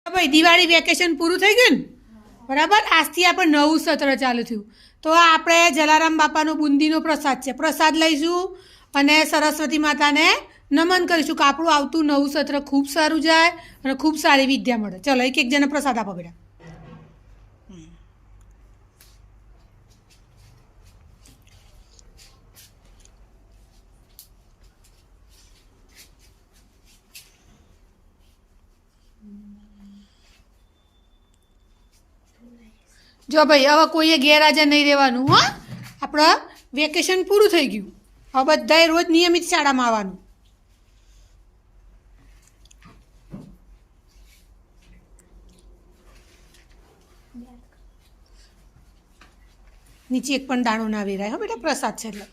ભાઈ દિવાળી વેકેશન પૂરું થઈ ગયું ને બરાબર આજથી આપણે નવું સત્ર ચાલુ થયું તો આપણે જલારામ બાપાનો બુંદીનો પ્રસાદ છે પ્રસાદ લઈશું અને સરસ્વતી માતાને નમન કરીશું કે આપણું આવતું નવું સત્ર ખૂબ સારું જાય અને ખૂબ સારી વિદ્યા મળે ચલો એક એક જણે પ્રસાદ આપો બેટા જો ભાઈ હવે કોઈએ ગેરહાજર નહીં રહેવાનું હા આપણે વેકેશન પૂરું થઈ ગયું હવે બધાએ રોજ નિયમિત શાળામાં આવવાનું નીચે એક પણ દાણો ના વેરાય હો બેટા પ્રસાદ છે એટલે